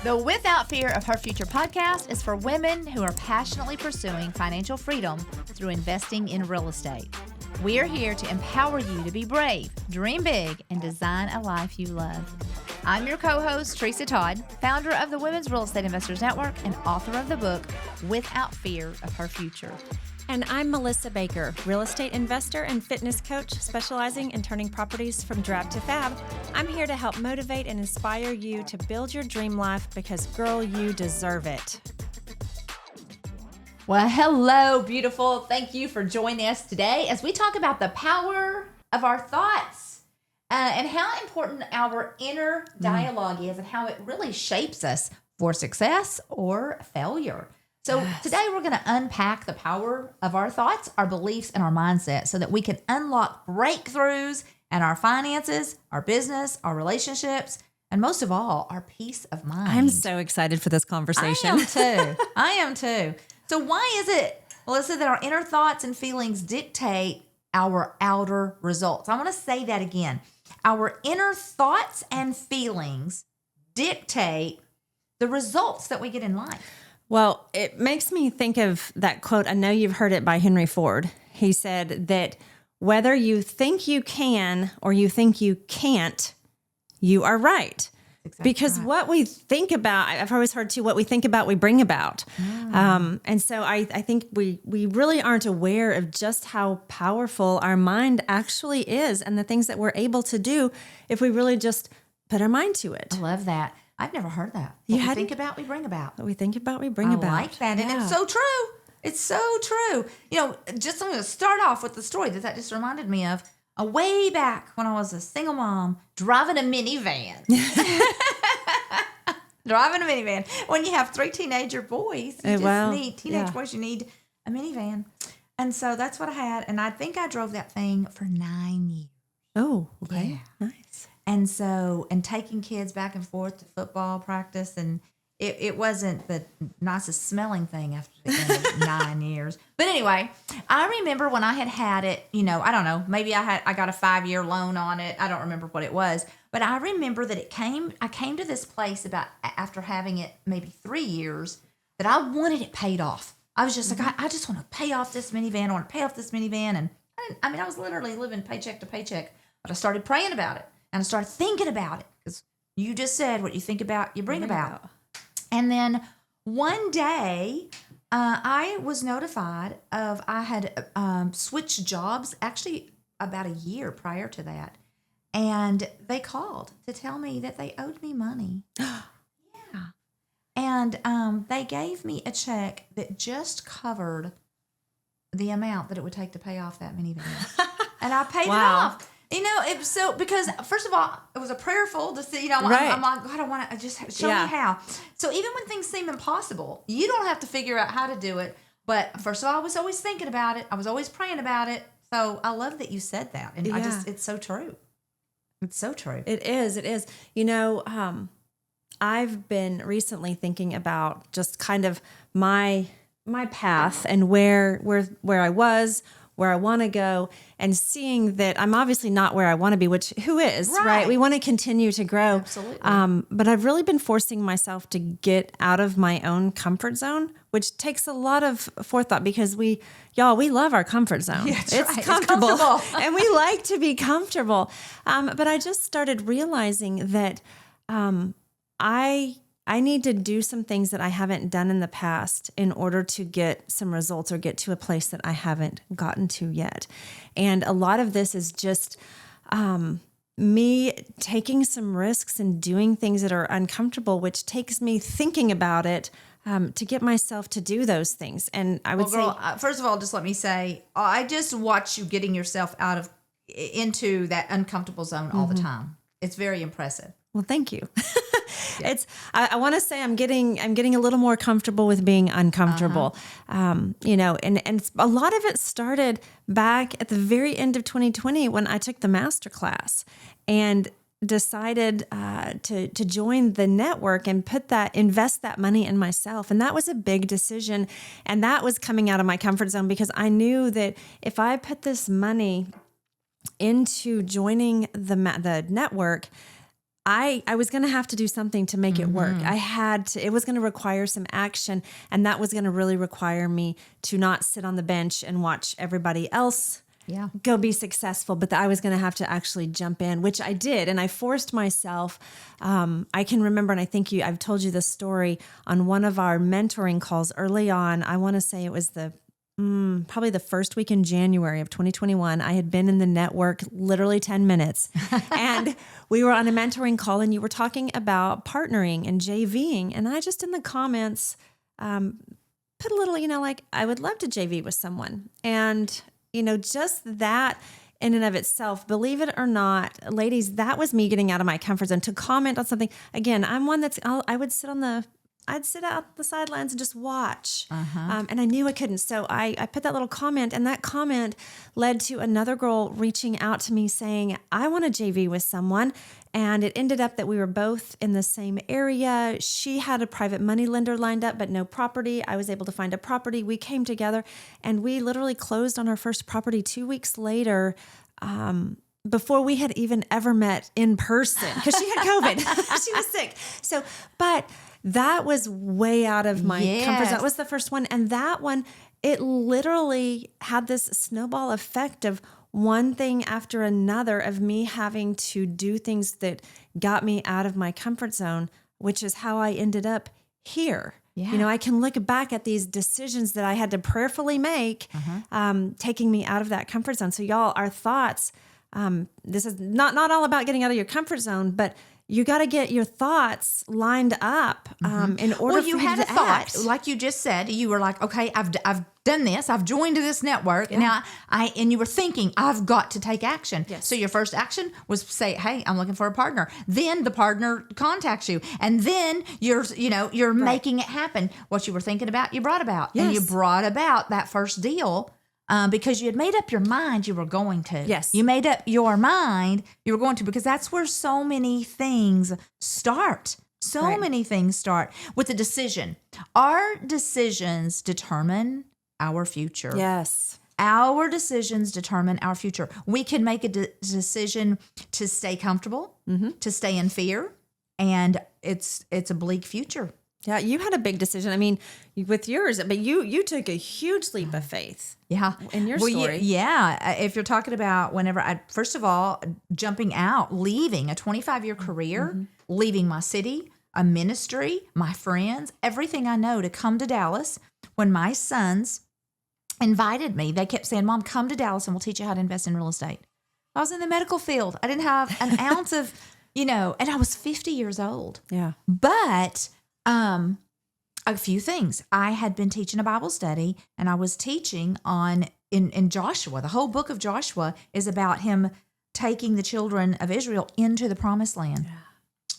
The Without Fear of Her Future podcast is for women who are passionately pursuing financial freedom through investing in real estate. We are here to empower you to be brave, dream big, and design a life you love. I'm your co-host, Tresa Todd, founder of the Women's Real Estate Investors Network and author of the book, Without Fear of Her Future. And I'm Melissa Baker, real estate investor and fitness coach specializing in turning properties from drab to fab. I'm here to help motivate and inspire you to build your dream life because, girl, you deserve it. Well, hello, beautiful. Thank you for joining us today as we talk about the power of our thoughts and how important our inner dialogue is and how it really shapes us for success or failure. So today we're going to unpack the power of our thoughts, our beliefs, and our mindset so that we can unlock breakthroughs in our finances, our business, our relationships, and most of all, our peace of mind. I'm so excited for this conversation. I am too. So why is it, Melissa, that our inner thoughts and feelings dictate our outer results? I want to say that again. Our inner thoughts and feelings dictate the results that we get in life. Well, it makes me think of that quote. I know you've heard it by Henry Ford. He said that whether you think you can or you think you can't, you are right. Exactly because right. What we think about, I've always heard too, what we think about, we bring about. And so I think we really aren't aware of just how powerful our mind actually is and the things that we're able to do if we really just put our mind to it. I love that. I've never heard that. What we think about, we bring about. What we think about, we bring about. I like that. And it's so true. It's so true. You know, just I'm going to start off with the story that just reminded me of. Way back when I was a single mom driving a minivan. When you have 3 teenager boys, you need teenage boys, you need a minivan. And so that's what I had. And I think I drove that thing for 9 years. Oh, okay. Yeah. Nice. And taking kids back and forth to football practice. And it wasn't the nicest smelling thing after the end of 9 years. But anyway, I remember when I had it, you know, I don't know, maybe I got a 5-year loan on it. I don't remember what it was. But I remember that I came to this place about after having it maybe 3 years that I wanted it paid off. I was just like, I just want to pay off this minivan. I want to pay off this minivan. And I was literally living paycheck to paycheck. But I started praying about it. And I started thinking about it. Because you just said what you think about, you bring about. And then one day, I was notified I had switched jobs actually about a year prior to that. And they called to tell me that they owed me money. Yeah. And they gave me a check that just covered the amount that it would take to pay off that minivan. And I paid it off. You know, because first of all, it was a prayerful to see, you know, I'm like, God, I want to just show me how. So even when things seem impossible, you don't have to figure out how to do it. But first of all, I was always thinking about it. I was always praying about it. So I love that you said that. And it's so true. It's so true. It is. You know, I've been recently thinking about just kind of my path and where I was, where I want to go, and seeing that I'm obviously not where I want to be, which who is, right? We want to continue to grow. Absolutely. But I've really been forcing myself to get out of my own comfort zone, which takes a lot of forethought because we love our comfort zone. Yeah, it's comfortable. And we like to be comfortable. But I just started realizing that I need to do some things that I haven't done in the past in order to get some results or get to a place that I haven't gotten to yet. And a lot of this is just me taking some risks and doing things that are uncomfortable, which takes me thinking about it to get myself to do those things. And I would say, first of all, just let me say, I just watch you getting yourself into that uncomfortable zone all the time. It's very impressive. Well, thank you. I want to say I'm getting a little more comfortable with being uncomfortable. You know, and a lot of it started back at the very end of 2020 when I took the MasterClass and decided to join the network and invest that money in myself. And that was a big decision. And that was coming out of my comfort zone because I knew that if I put this money into joining the network, I was going to have to do something to make it work. It was going to require some action, and that was going to really require me to not sit on the bench and watch everybody else go be successful, but I was going to have to actually jump in, which I did. And I forced myself. I can remember, and I think I've told you this story on one of our mentoring calls early on. I want to say it was probably the first week in January of 2021. I had been in the network literally 10 minutes and we were on a mentoring call, and you were talking about partnering and JVing. And I just in the comments, put a little, like I would love to JV with someone. And, just that in and of itself, believe it or not, ladies, that was me getting out of my comfort zone to comment on something. Again, I'm one I'd sit out the sidelines and just watch. And I knew I couldn't. So I put that little comment, and that comment led to another girl reaching out to me saying, I want to JV with someone. And it ended up that we were both in the same area. She had a private money lender lined up, but no property. I was able to find a property. We came together, and we literally closed on our first property 2 weeks later, before we had even ever met in person, because she had COVID. She was sick. But that was way out of my comfort zone. That was the first one. And that one, it literally had this snowball effect of one thing after another of me having to do things that got me out of my comfort zone, which is how I ended up here. Yeah. I can look back at these decisions that I had to prayerfully make, taking me out of that comfort zone. So y'all, our thoughts, this is not all about getting out of your comfort zone, but you got to get your thoughts lined up in order for you to act. Thought, like you just said. You were like, okay, I've done this. I've joined this network. Now, and you were thinking, I've got to take action. Yes. So your first action was say, hey, I'm looking for a partner. Then the partner contacts you, and then you're making it happen. What you were thinking about, you brought about, and you brought about that first deal. Because you had made up your mind you were going to. Yes. You made up your mind you were going to, because that's where so many things start. Many things start with a decision. Our decisions determine our future. Yes. Our decisions determine our future. We can make a decision to stay comfortable, to stay in fear, and it's a bleak future. Yeah, you had a big decision. I mean, with yours, but you took a huge leap of faith. Yeah. In your story. Yeah. If you're talking about first of all, jumping out, leaving a 25-year career, leaving my city, a ministry, my friends, everything I know to come to Dallas. When my sons invited me, they kept saying, Mom, come to Dallas and we'll teach you how to invest in real estate. I was in the medical field. I didn't have an ounce of, and I was 50 years old. Yeah. But a few things. I had been teaching a Bible study, and I was teaching in Joshua. The whole book of Joshua is about him taking the children of Israel into the promised land,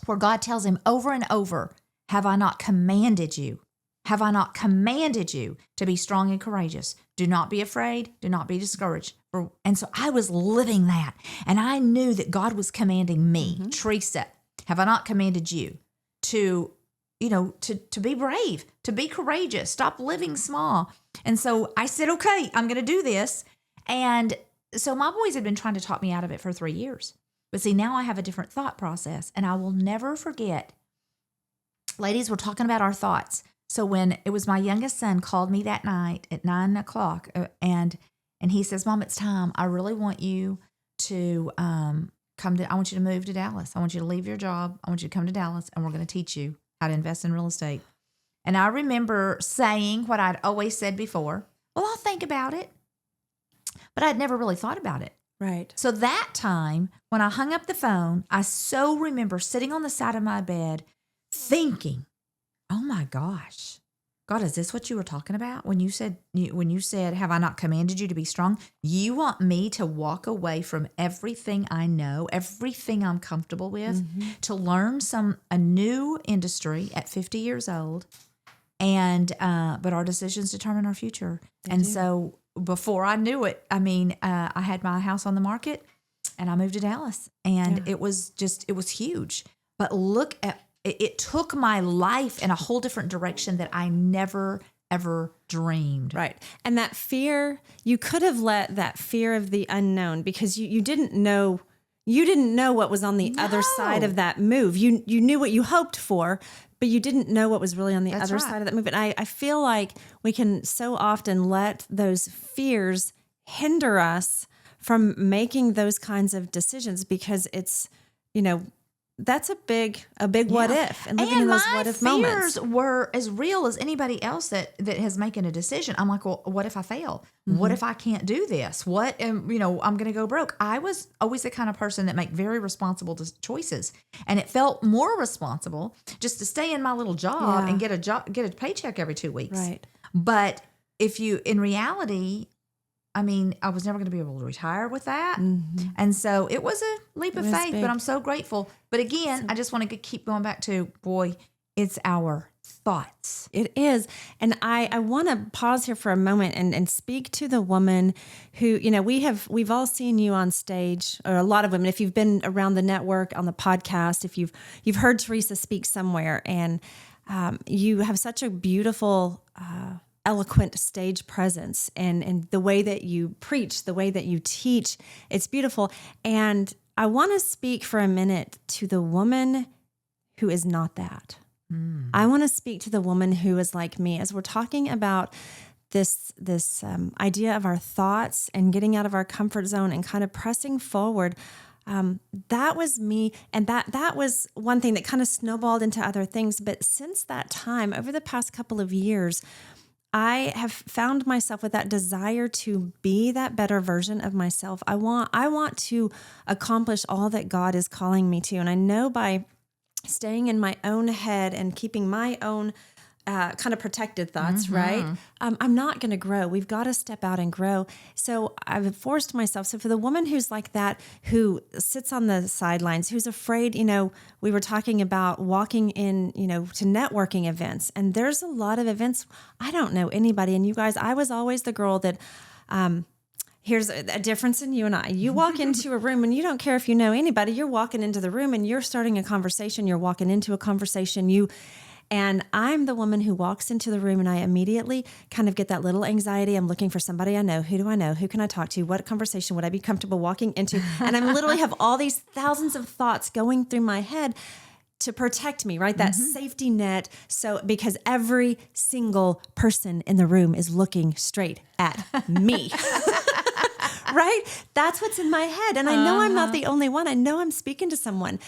where God tells him over and over, have I not commanded you? Have I not commanded you to be strong and courageous? Do not be afraid. Do not be discouraged. And so I was living that, and I knew that God was commanding me, Tresa, have I not commanded you to be brave, to be courageous, stop living small. And so I said, okay, I'm going to do this. And so my boys had been trying to talk me out of it for 3 years. But see, now I have a different thought process, and I will never forget. Ladies, we're talking about our thoughts. So when it was my youngest son called me that night at 9:00, and he says, Mom, it's time. I really want you to I want you to move to Dallas. I want you to leave your job. I want you to come to Dallas, and we're going to teach you how to invest in real estate. And I remember saying what I'd always said before, well, I'll think about it. But I'd never really thought about it. Right. So that time, when I hung up the phone, I so remember sitting on the side of my bed thinking, oh my gosh, God, is this what you were talking about? When you said, have I not commanded you to be strong? You want me to walk away from everything I know, everything I'm comfortable with, to learn a new industry at 50 years old. And, but our decisions determine our future. So before I knew it, I had my house on the market and I moved to Dallas, and it was huge. But look at, it took my life in a whole different direction that I never, ever dreamed. Right. And that fear, you could have let that fear of the unknown, because you didn't know, you didn't know what was on the other side of that move. You knew what you hoped for, but you didn't know what was really on the other side of that move. And I feel like we can so often let those fears hinder us from making those kinds of decisions because it's, that's a big what if, and living in those what if moments. And my fears were as real as anybody else that has making a decision. I'm like, well, what if I fail? What if I can't do this? What, I'm going to go broke. I was always the kind of person that make very responsible choices. And it felt more responsible just to stay in my little job and get a paycheck every 2 weeks. Right. But in reality, I was never going to be able to retire with that. Mm-hmm. And so it was a leap of faith, but I'm so grateful. But again, I just want to keep going back to, boy, it's our thoughts. It is. And I want to pause here for a moment and speak to the woman who, we've all seen you on stage, or a lot of women, if you've been around the network, on the podcast, if you've heard Tresa speak somewhere, and you have such a beautiful, eloquent stage presence, and the way that you preach, the way that you teach, it's beautiful. And I want to speak for a minute to the woman who is not that. I want to speak to the woman who is like me, as we're talking about this idea of our thoughts and getting out of our comfort zone and kind of pressing forward. That was me. And that was one thing that kind of snowballed into other things. But since that time, over the past couple of years, I have found myself with that desire to be that better version of myself. I want to accomplish all that God is calling me to. And I know by staying in my own head and keeping my own kind of protected thoughts, right? I'm not going to grow. We've got to step out and grow. So I've forced myself. So for the woman who's like that, who sits on the sidelines, who's afraid, we were talking about walking in, to networking events. And there's a lot of events. I don't know anybody. And you guys, I was always the girl that, here's a difference in you and I. You walk into a room and you don't care if you know anybody. You're walking into the room and you're starting a conversation. You're walking into a conversation. And I'm the woman who walks into the room and I immediately kind of get that little anxiety. I'm looking for somebody I know. Who do I know? Who can I talk to? What conversation would I be comfortable walking into? And I literally have all these thousands of thoughts going through my head to protect me, right? That safety net. So because every single person in the room is looking straight at me. Right? That's what's in my head. And I know I'm not the only one. I know I'm speaking to someone.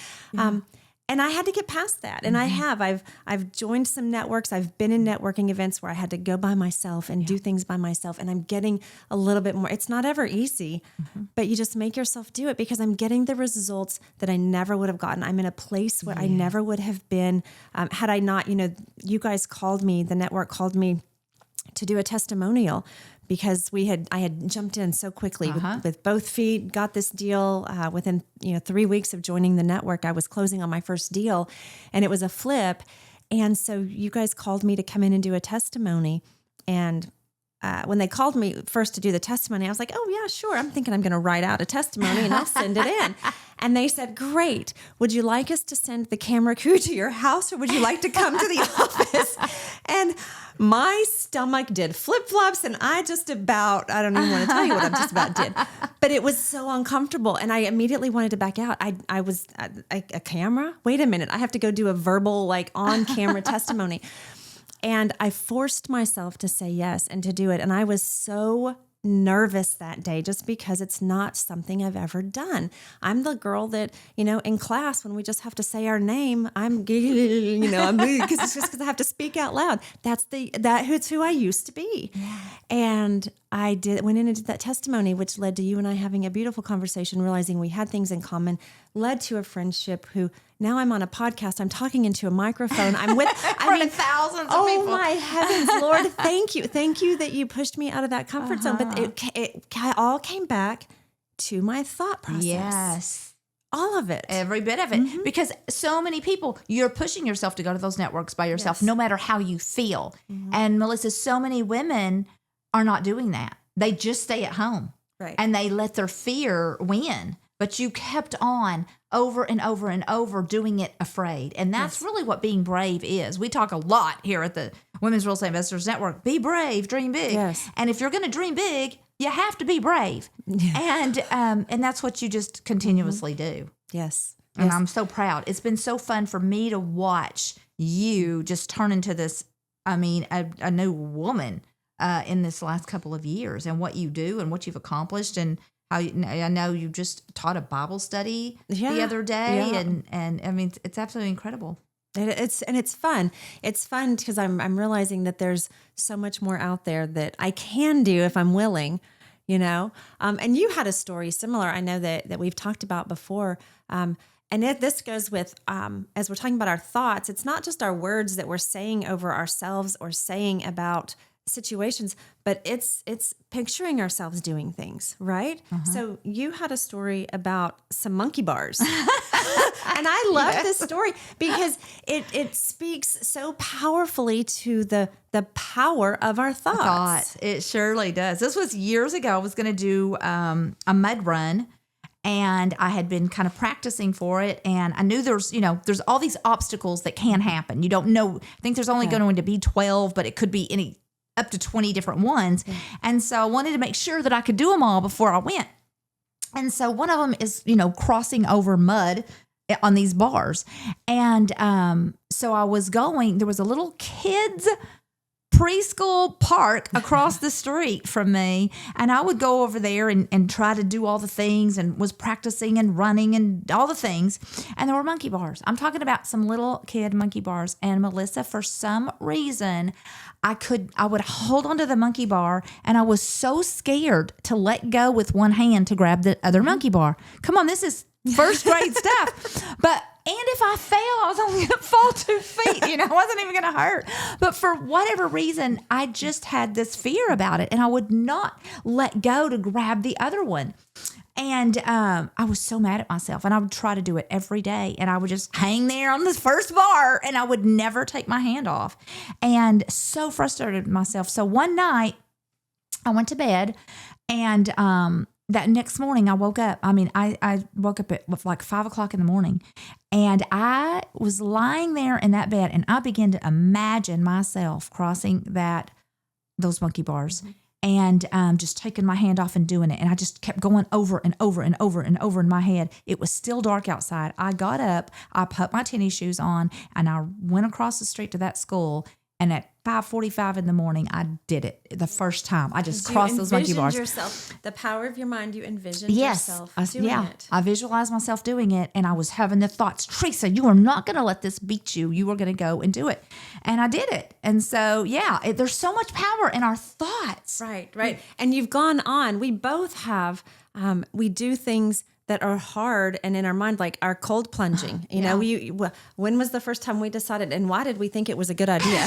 And I had to get past that. And I have. I've joined some networks. I've been in networking events where I had to go by myself and do things by myself. And I'm getting a little bit more. It's not ever easy, but you just make yourself do it because I'm getting the results that I never would have gotten. I'm in a place where I never would have been had I not, you guys called me, the network called me to do a testimonial because I had jumped in so quickly with both feet, got this deal within 3 weeks of joining the network. I was closing on my first deal, and it was a flip. And so you guys called me to come in and do a testimony. And when they called me first to do the testimony, I was like, oh yeah, sure. I'm thinking I'm going to write out a testimony and I'll send it in. And they said, great. Would you like us to send the camera crew to your house, or would you like to come to the office? And my stomach did flip-flops, and I don't even want to tell you what I just about did. But it was so uncomfortable, and I immediately wanted to back out. I was a camera? Wait a minute. I have to go do a verbal, on-camera testimony. And I forced myself to say yes and to do it. And I was so nervous that day just because it's not something I've ever done. I'm the girl that, in class when we just have to say our name, I'm because it's just because I have to speak out loud. It's who I used to be. Yeah. And I went in and did that testimony, which led to you and I having a beautiful conversation, realizing we had things in common, led to a friendship who now I'm on a podcast. I'm talking into a microphone. I'm with thousands of people. Oh my heavens, Lord. Thank you. Thank you that you pushed me out of that comfort zone. But it all came back to my thought process. Yes. All of it. Every bit of it. Because so many people, you're pushing yourself to go to those networks by yourself, no matter how you feel. And Melissa, so many women are not doing that. They just stay at home. Right. And they let their fear win. But you kept on over and over and over doing it afraid. And that's really what being brave is. We talk a lot here at the Women's Real Estate Investors Network. Be brave, dream big. Yes. And if you're going to dream big, You have to be brave. And that's what you just continuously do. Yes. And I'm so proud. It's been so fun for me to watch you just turn into this, a new woman in this last couple of years, and what you do and what you've accomplished, and how I know you just taught a Bible study the other day. And it's absolutely incredible. It's fun. It's fun because I'm realizing that there's so much more out there that I can do if I'm willing, And you had a story similar. I know that we've talked about before. And this goes with, as we're talking about our thoughts, it's not just our words that we're saying over ourselves or saying about situations, but it's picturing ourselves doing things, right? So you had a story about some monkey bars. And I love this story because it speaks so powerfully to the power of our thoughts. It surely does. This was years ago. I was going to do a mud run, and I had been kind of practicing for it. And I knew there's all these obstacles that can happen. You don't know. I think there's only going to be 12, but it could be up to 20 different ones. And so I wanted to make sure that I could do them all before I went. And so one of them is, crossing over mud on these bars. And so I was there was a little kids preschool park across the street from me. And I would go over there and try to do all the things, and was practicing and running and all the things. And there were monkey bars. I'm talking about some little kid monkey bars. And Melissa, for some reason, I would hold onto the monkey bar, and I was so scared to let go with one hand to grab the other monkey bar. Come on, this is first grade stuff. And if I fail, I was only going to fall 2 feet. It wasn't even going to hurt. But for whatever reason, I just had this fear about it, and I would not let go to grab the other one. And I was so mad at myself, and I would try to do it every day, and I would just hang there on this first bar, and I would never take my hand off, and so frustrated with myself. So one night I went to bed, and that next morning I woke up. I woke up at like 5 o'clock in the morning, and I was lying there in that bed, and I began to imagine myself crossing those monkey bars. And just taking my hand off and doing it. And I just kept going over and over and over and over in my head. It was still dark outside. I got up, I put my tennis shoes on, and I went across the street to that school. And at 5:45 in the morning, I did it the first time. I just crossed those monkey bars. Yourself, the power of your mind, you envisioned yourself doing it. I visualized myself doing it, and I was having the thoughts, Tresa, you are not going to let this beat you. You are going to go and do it. And I did it. And so, there's so much power in our thoughts. Right. And you've gone on. We both have, we do things that are hard and in our mind, like our cold plunging. When was the first time we decided, and why did we think it was a good idea?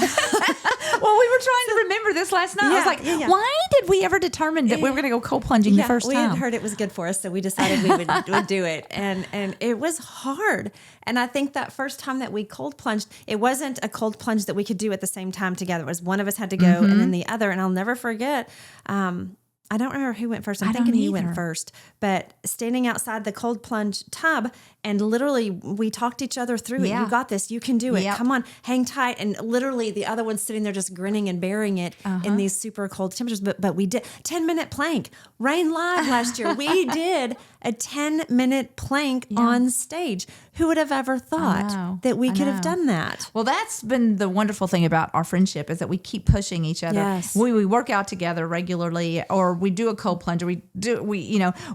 Well, we were trying to remember this last night. I was like, why did we ever determine that we were going to go cold plunging the first time? We had heard it was good for us, so we decided we would do it. And it was hard. And I think that first time that we cold plunged, it wasn't a cold plunge that we could do at the same time together. It was one of us had to go and then the other. And I'll never forget, I don't remember who went first. I'm thinking you went first. But standing outside the cold plunge tub, and literally we talked each other through it. You got this. You can do it. Yep. Come on, hang tight. And literally the other one's sitting there just grinning and bearing it in these super cold temperatures. But we did 10-minute plank. Rain Live last year. We did a 10-minute plank on stage. Who would have ever thought that we could have done that? Well, that's been the wonderful thing about our friendship, is that we keep pushing each other. Yes. We work out together regularly, or we do a cold plunge, or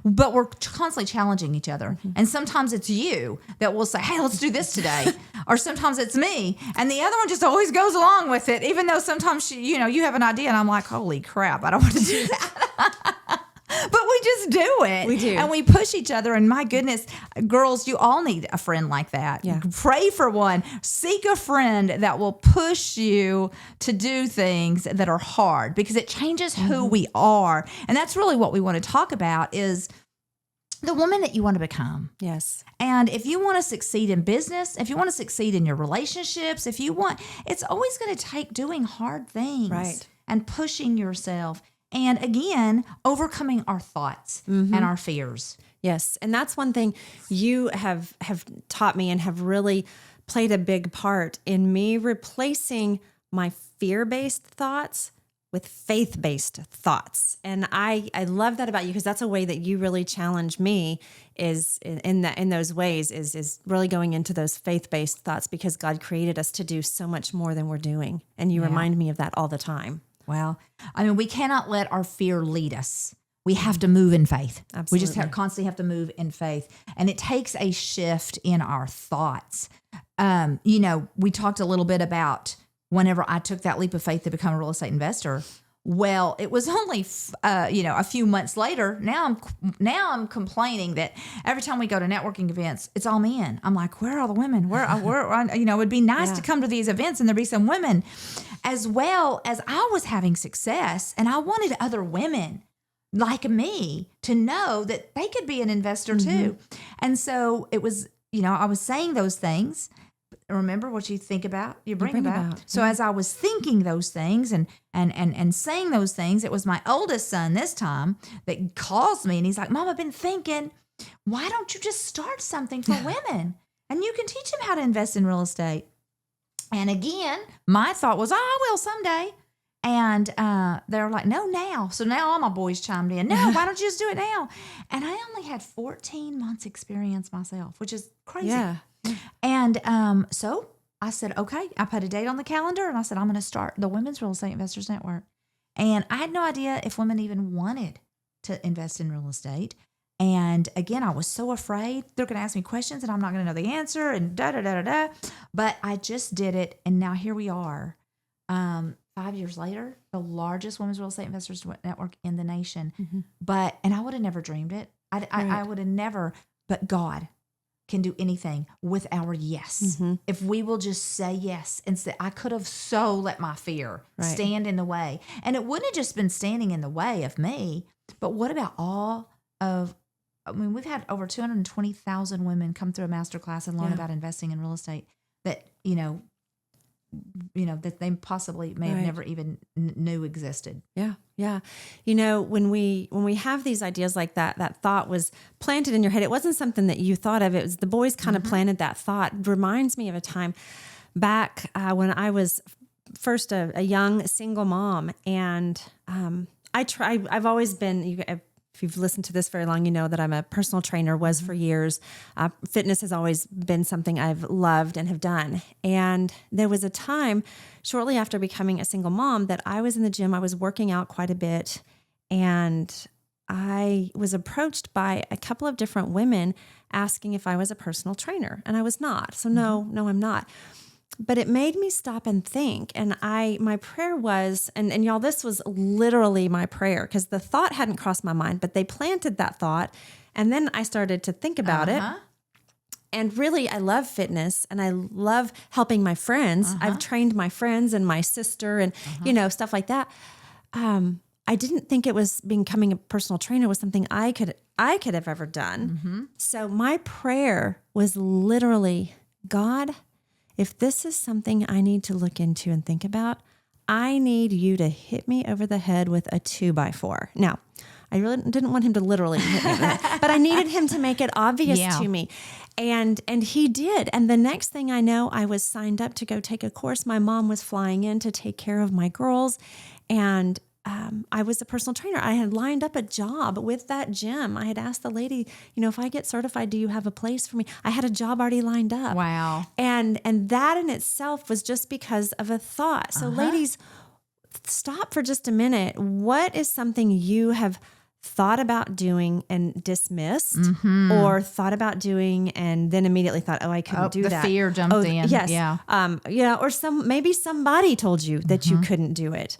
but we're constantly challenging each other. And sometimes it's you that will say, hey, let's do this today. Or sometimes it's me. And the other one just always goes along with it, even though sometimes you have an idea and I'm like, holy crap, I don't want to do that. But we just do it. We do. And we push each other. And my goodness, girls, you all need a friend like that. Yeah. Pray for one. Seek a friend that will push you to do things that are hard, because it changes who we are. And that's really what we want to talk about, is the woman that you want to become. Yes. And if you want to succeed in business, if you want to succeed in your relationships, it's always going to take doing hard things. Right. And pushing yourself. And again, overcoming our thoughts and our fears. Yes. And that's one thing you have taught me and have really played a big part in me replacing my fear-based thoughts with faith-based thoughts. And I love that about you, because that's a way that you really challenge me is in those ways is really going into those faith-based thoughts, because God created us to do so much more than we're doing. And you remind me of that all the time. Well, I mean, we cannot let our fear lead us. We have to move in faith. Absolutely. We just constantly have to move in faith. And it takes a shift in our thoughts. We talked a little bit about whenever I took that leap of faith to become a real estate investor. Well, it was only, a few months later. Now I'm complaining that every time we go to networking events, it's all men. I'm like, where are all the women? It would be nice to come to these events and there be some women, as well as I was having success, and I wanted other women like me to know that they could be an investor too. And so it was, I was saying those things. Remember, what you think about, you bring about. So as I was thinking those things and saying those things, it was my oldest son this time that calls me, and he's like, Mom, I've been thinking, why don't you just start something for women? And you can teach them how to invest in real estate. And again, my thought was, I will someday. And they're like, no, now. So now all my boys chimed in. No, why don't you just do it now? And I only had 14 months experience myself, which is crazy. Yeah. And so I said, okay, I put a date on the calendar, and I said, I'm going to start the Women's Real Estate Investors Network. And I had no idea if women even wanted to invest in real estate. And again, I was so afraid they're going to ask me questions and I'm not going to know the answer and da-da-da-da-da. But I just did it. And now here we are. 5 years later, the largest women's real estate investors network in the nation. And I would have never dreamed it. I would have never, but God can do anything with our yes. If we will just say yes and say, I could have so let my fear stand in the way. And it wouldn't have just been standing in the way of me, but what about we've had over 220,000 women come through a MasterClass and learn about investing in real estate that, that they possibly may have never even knew existed. Yeah. Yeah. When we have these ideas like that, that thought was planted in your head. It wasn't something that you thought of. It was the boys kind of planted that thought. It reminds me of a time back when I was first a young single mom. And I've always been, if you've listened to this very long, you know that I'm a personal trainer, was for years. Fitness has always been something I've loved and have done. And there was a time shortly after becoming a single mom that I was in the gym. I was working out quite a bit, and I was approached by a couple of different women asking if I was a personal trainer, and I was not. So no, I'm not. But it made me stop and think. And my prayer was, and y'all, this was literally my prayer, because the thought hadn't crossed my mind, but they planted that thought. And then I started to think about it. And really, I love fitness and I love helping my friends. I've trained my friends and my sister and, stuff like that. I didn't think it was becoming a personal trainer was something I could have ever done. So my prayer was literally, God, if this is something I need to look into and think about, I need you to hit me over the head with a 2x4. Now, I really didn't want him to literally hit me with that, but I needed him to make it obvious to me. And he did. And the next thing I know, I was signed up to go take a course. My mom was flying in to take care of my girls. And I was a personal trainer. I had lined up a job with that gym. I had asked the lady, if I get certified, do you have a place for me? I had a job already lined up. Wow. And that in itself was just because of a thought. So ladies, stop for just a minute. What is something you have thought about doing and dismissed, or thought about doing and then immediately thought, I couldn't do that. The fear jumped in. Yes. Yeah. Or maybe somebody told you that you couldn't do it.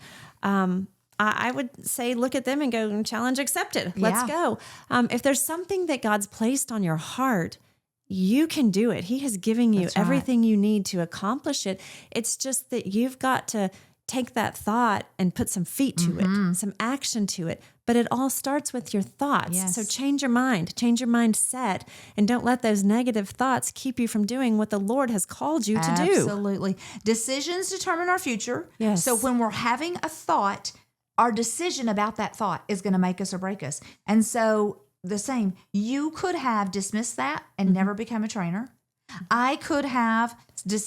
I would say, look at them and go, challenge accepted. Let's go. If there's something that God's placed on your heart, you can do it. He has given you everything you need to accomplish it. It's just that you've got to take that thought and put some feet to it, some action to it. But it all starts with your thoughts. Yes. So change your mind, change your mindset, and don't let those negative thoughts keep you from doing what the Lord has called you to do. Absolutely. Decisions determine our future. Yes. So when we're having a thought, our decision about that thought is going to make us or break us. And so the same, you could have dismissed that and never become a trainer. I could have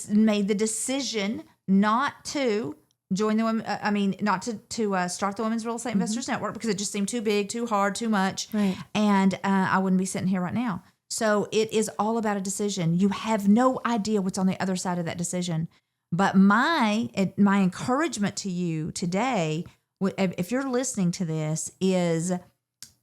made the decision not to join the women. Not to start the Women's Real Estate Investors Network because it just seemed too big, too hard, too much. Right. And I wouldn't be sitting here right now. So it is all about a decision. You have no idea what's on the other side of that decision. But my encouragement to you today, if you're listening to this, is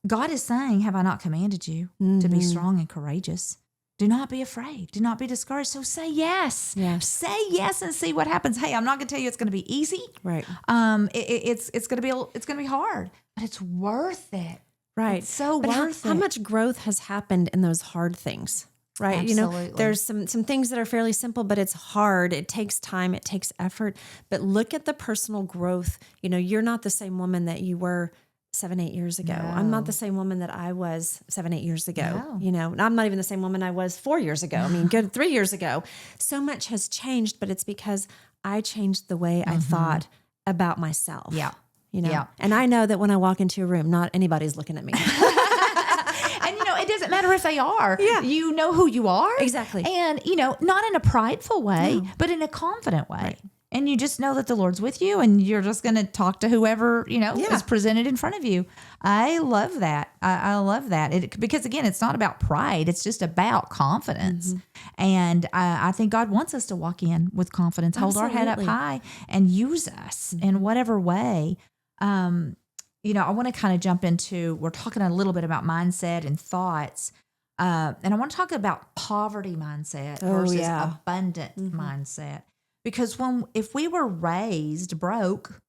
God is saying, have I not commanded you to be strong and courageous? Do not be afraid. Do not be discouraged. So say yes. Yes. Say yes and see what happens. Hey, I'm not going to tell you it's going to be easy. Right. It's going to be hard, but it's worth it. Right. It's so but worth how it. much growth has happened in those hard things? Right. Absolutely. There's some things that are fairly simple, but it's hard. It takes time. It takes effort. But look at the personal growth. You're not the same woman that you were 7-8 years ago. No. I'm not the same woman that I was 7-8 years ago. No. I'm not even the same woman I was 4 years ago. Good 3 years ago. So much has changed, but it's because I changed the way I thought about myself. Yeah. Yeah. And I know that when I walk into a room, not anybody's looking at me. And it doesn't matter if they are. Yeah. You know who you are. Exactly. And not in a prideful way, but in a confident way. Right. And you just know that the Lord's with you and you're just going to talk to whoever, is presented in front of you. I love that. I love that. Because again, it's not about pride. It's just about confidence. And I think God wants us to walk in with confidence, hold our head up high and use us in whatever way. I want to kind of jump into, we're talking a little bit about mindset and thoughts. And I want to talk about poverty mindset versus abundant mindset. Because if we were raised broke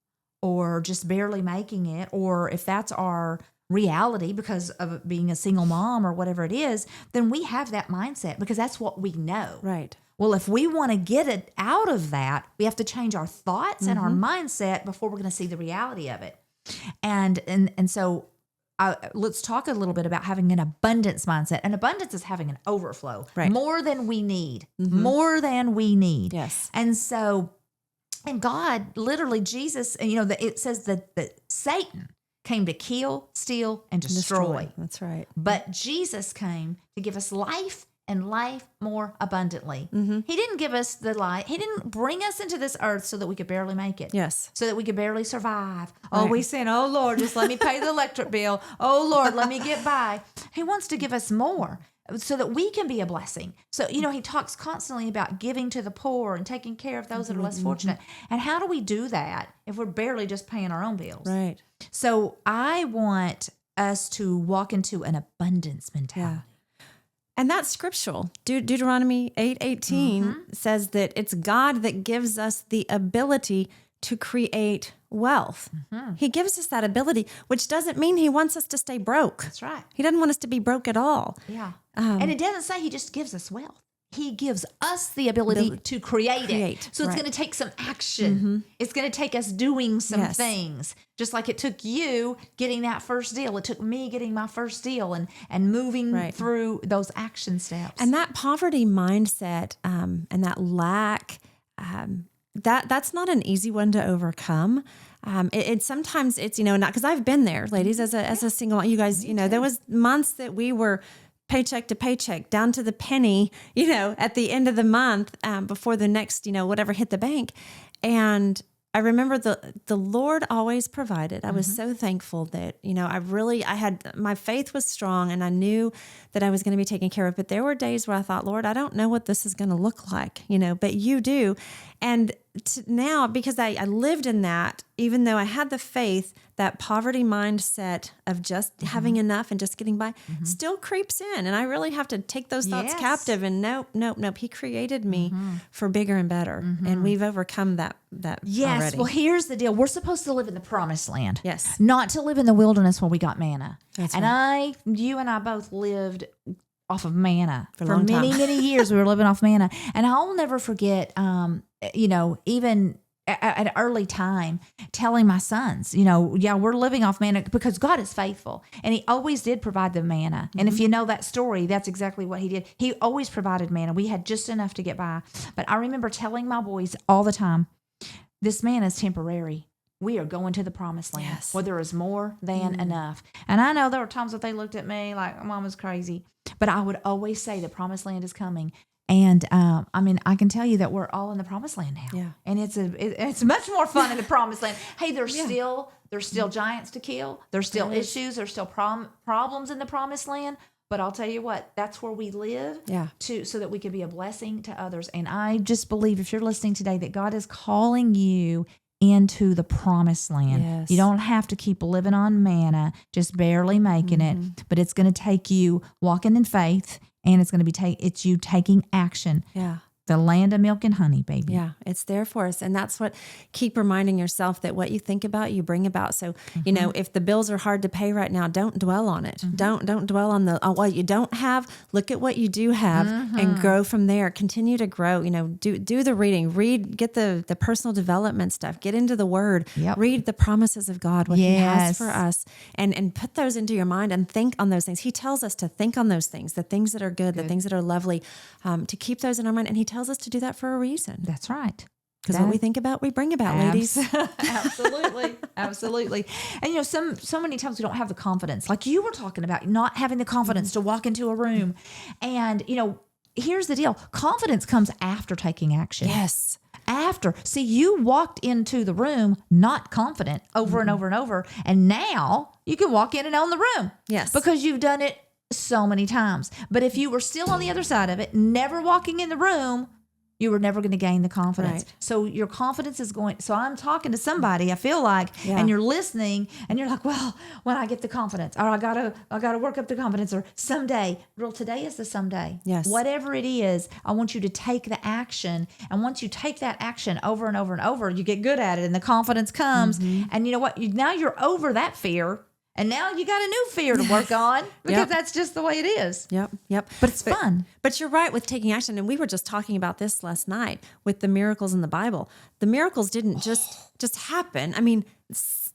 or just barely making it, or if that's our reality because of being a single mom or whatever it is, then we have that mindset because that's what we know. Right. Well, if we want to get it out of that, we have to change our thoughts and our mindset before we're going to see the reality of it. And so let's talk a little bit about having an abundance mindset. And abundance is having an overflow, more than we need, more than we need. Yes. And so, and God, literally Jesus, it says that Satan came to kill, steal, and destroy. That's right. But Jesus came to give us life and life more abundantly. He didn't give us the life. He didn't bring us into this earth so that we could barely make it. Yes. So that we could barely survive. Oh, we sin. Oh, Lord, just let me pay the electric bill. Oh, Lord, let me get by. He wants to give us more so that we can be a blessing. So, he talks constantly about giving to the poor and taking care of those that are less fortunate. And how do we do that if we're barely just paying our own bills? Right. So I want us to walk into an abundance mentality. Yeah. And that's scriptural. Deuteronomy 8:18 says that it's God that gives us the ability to create wealth. He gives us that ability, which doesn't mean he wants us to stay broke. That's right. He doesn't want us to be broke at all. Yeah. And it doesn't say he just gives us wealth. He gives us the ability to create it. So it's going to take some action. It's going to take us doing some things. Just like it took you getting that first deal. It took me getting my first deal and moving through those action steps. And that poverty mindset and that lack, that's not an easy one to overcome. Sometimes it's, not because I've been there, ladies, as a single, you guys, there was months that we were paycheck to paycheck, down to the penny, at the end of the month, before the next, whatever hit the bank. And I remember the Lord always provided. I was so thankful that, I had, my faith was strong and I knew that I was going to be taken care of. But there were days where I thought, Lord, I don't know what this is going to look like, but you do. And now, because I lived in that, even though I had the faith, that poverty mindset of just having enough and just getting by still creeps in. And I really have to take those thoughts captive and nope. He created me for bigger and better. And we've overcome that already. Well, here's the deal. We're supposed to live in the promised land. Yes. Not to live in the wilderness where we got manna. That's and right. you and I both lived off of manna. For a long many, time. many years we were living off manna. And I'll never forget, even at an early time, telling my sons, we're living off manna because God is faithful. And he always did provide the manna. And if you know that story, that's exactly what he did. He always provided manna. We had just enough to get by. But I remember telling my boys all the time, this manna is temporary. We are going to the promised land where there is more than enough. And I know there were times that they looked at me like, Mama's crazy. But I would always say the promised land is coming. And I mean, I can tell you that we're all in the promised land now. Yeah. And it's much more fun in the promised land. Hey, there's still giants to kill. There's still issues. There's still problems in the promised land. But I'll tell you what, that's where we live so that we can be a blessing to others. And I just believe, if you're listening today, that God is calling you into the promised land. Yes. You don't have to keep living on manna, just barely making it, but it's going to take you walking in faith, and it's going to be it's you taking action. Yeah. The land of milk and honey, baby. Yeah, it's there for us. And that's what, keep reminding yourself that what you think about, you bring about. So, you know, if the bills are hard to pay right now, don't dwell on it. Don't dwell on what you don't have. Look at what you do have and grow from there. Continue to grow, you know, do the reading, get the personal development stuff, get into the word, read the promises of God, what he has for us, and put those into your mind and think on those things. He tells us to think on those things, the things that are good. The things that are lovely, to keep those in our mind. And he tells us to do that for a reason. That's right. Because what we think about, we bring about, ladies. Absolutely. Absolutely. And, you know, so many times we don't have the confidence, like you were talking about, not having the confidence to walk into a room. And, you know, here's the deal. Confidence comes after taking action. Yes. After. See, you walked into the room not confident over and over and over. And now you can walk in and own the room. Yes. Because you've done it so many times. But if you were still on the other side of it, never walking in the room, you were never going to gain the confidence. Right. So your confidence is going. So I'm talking to somebody, I feel like, and you're listening, and you're like, well, when I get the confidence, or I gotta work up the confidence, or someday. Well, today is the someday. Yes. Whatever it is, I want you to take the action. And once you take that action over and over and over, you get good at it, and the confidence comes. And you know what? Now you're over that fear. And now you got a new fear to work on, because that's just the way it is. Yep. But it's fun. But you're right with taking action. And we were just talking about this last night with the miracles in the Bible. The miracles didn't just happen. I mean,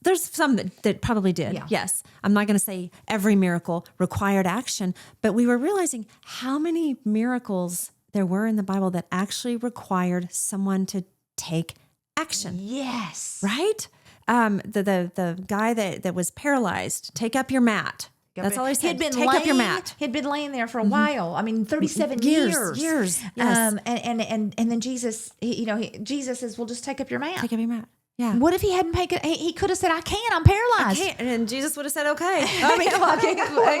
there's some that probably did. Yeah. Yes. I'm not going to say every miracle required action, but we were realizing how many miracles there were in the Bible that actually required someone to take action. Yes. Right? The guy that was paralyzed, take up your mat. That's all he said. Take up your mat. He'd been laying there for a while. I mean, 37 years. Years. Yes. And then Jesus, Jesus says, well, just take up your mat. Take up your mat. Yeah. What if he hadn't taken? He could have said, "I can't. I'm paralyzed." I can't. And Jesus would have said, "Okay." I mean,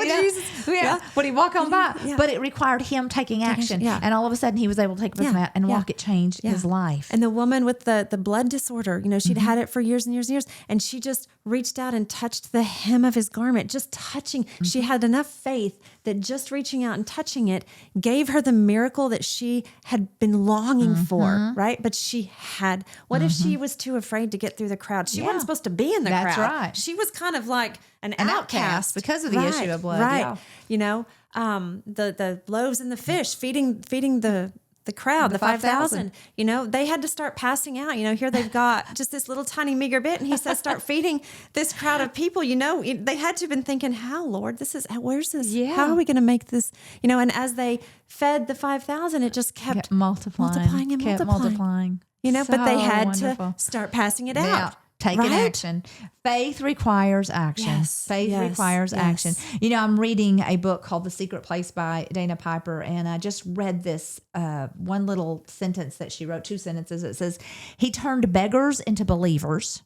Jesus. Would he walk on by? Yeah. But it required him taking action. Yeah. And all of a sudden, he was able to take up his mat and walk. It changed his life. And the woman with the blood disorder, she'd had it for years and years and years, and she just reached out and touched the hem of his garment, just touching. She had enough faith that just reaching out and touching it gave her the miracle that she had been longing for, right? But she had. What if she was too afraid to get through the crowd? She wasn't supposed to be in the crowd. That's right. She was kind of like an outcast because of the issue of blood. Right. Yeah. The loaves and the fish, feeding the crowd, the 5,000, they had to start passing out. Here they've got just this little tiny meager bit. And he says, start feeding this crowd of people. They had to have been thinking, how, Lord, where's this? Yeah. How are we going to make this? And as they fed the 5,000, it just kept multiplying and multiplying. But they had to start passing it out. Taking action. Faith requires action. Yes. Faith requires action. I'm reading a book called The Secret Place by Dana Piper, and I just read this one little sentence that she wrote, 2 sentences. It says, he turned beggars into believers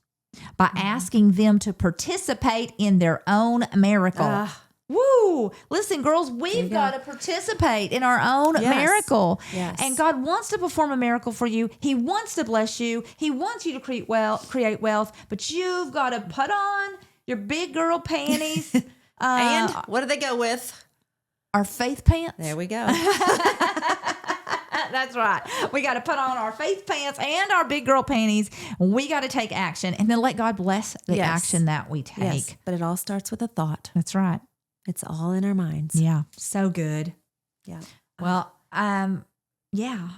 by asking them to participate in their own miracle. Woo! Listen, girls, we've got to participate in our own miracle. Yes. And God wants to perform a miracle for you. He wants to bless you. He wants you to create wealth, but you've got to put on your big girl panties. And what do they go with? Our faith pants. There we go. That's right. We got to put on our faith pants and our big girl panties. We got to take action and then let God bless the action that we take. Yes, but it all starts with a thought. That's right. It's all in our minds. Yeah. So good. Yeah. Well, I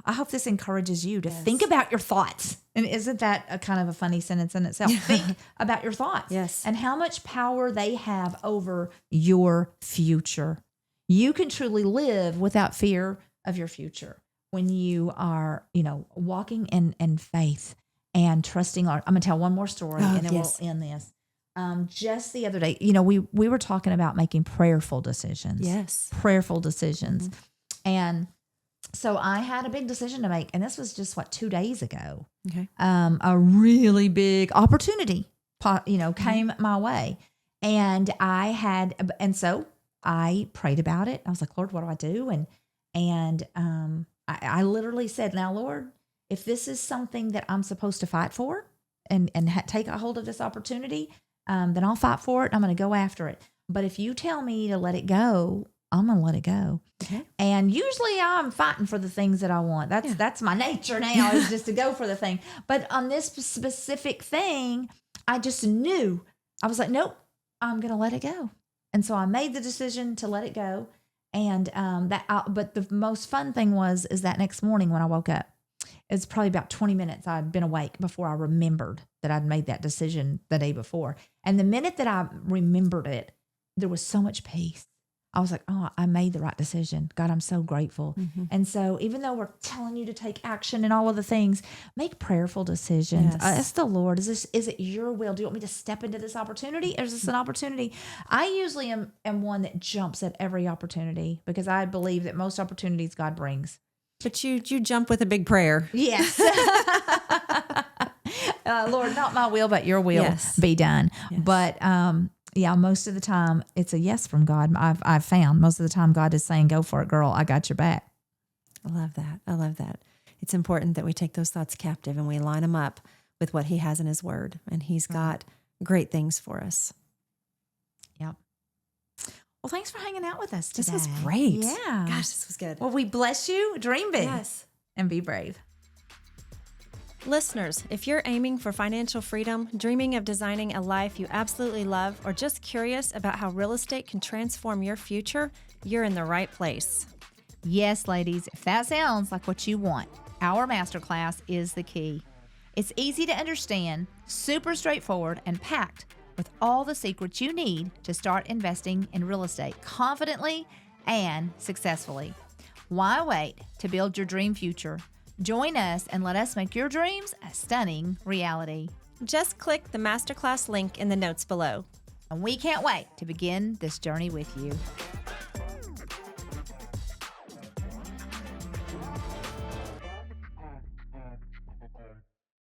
hope this encourages you to think about your thoughts. And isn't that a kind of a funny sentence in itself? Think about your thoughts. Yes. And how much power they have over your future. You can truly live without fear of your future when you are, walking in faith and trusting. I'm going to tell one more story and then we'll end this. Just the other day, we were talking about making prayerful decisions. Yes. Prayerful decisions. And So I had a big decision to make, and this was just 2 days ago. Okay. A really big opportunity, came my way, and so I prayed about it. I was like, Lord, what do I do? And I literally said, now, Lord, if this is something that I'm supposed to fight for and take a hold of this opportunity, then I'll fight for it. I'm going to go after it. But if you tell me to let it go, I'm going to let it go. Okay. And usually I'm fighting for the things that I want. That's my nature now, is just to go for the thing. But on this specific thing, I just knew. I was like, nope, I'm going to let it go. And so I made the decision to let it go. And but the most fun thing is that next morning when I woke up, it was probably about 20 minutes I'd been awake before I remembered that I'd made that decision the day before. And the minute that I remembered it, there was so much peace. I was like, oh, I made the right decision. God, I'm so grateful. Mm-hmm. And so even though we're telling you to take action and all of the things, make prayerful decisions. Yes. Ask the Lord, is it your will? Do you want me to step into this opportunity? Or is this an opportunity? I usually am one that jumps at every opportunity because I believe that most opportunities God brings. But you jump with a big prayer. Yes. Lord, not my will, but your will be done. Yes. But most of the time it's a yes from God. I've found most of the time God is saying, go for it, girl. I got your back. I love that. It's important that we take those thoughts captive and we line them up with what he has in his word. And he's got great things for us. Yep. Well, thanks for hanging out with us today. This was great. Yeah. Gosh, this was good. Well, we bless you. Dream big. Yes. And be brave. Listeners, if you're aiming for financial freedom, dreaming of designing a life you absolutely love, or just curious about how real estate can transform your future, you're in the right place. Yes, ladies, if that sounds like what you want, our masterclass is the key. It's easy to understand, super straightforward, and packed with all the secrets you need to start investing in real estate confidently and successfully. Why wait to build your dream future? Join us and let us make your dreams a stunning reality. Just click the masterclass link in the notes below. And we can't wait to begin this journey with you.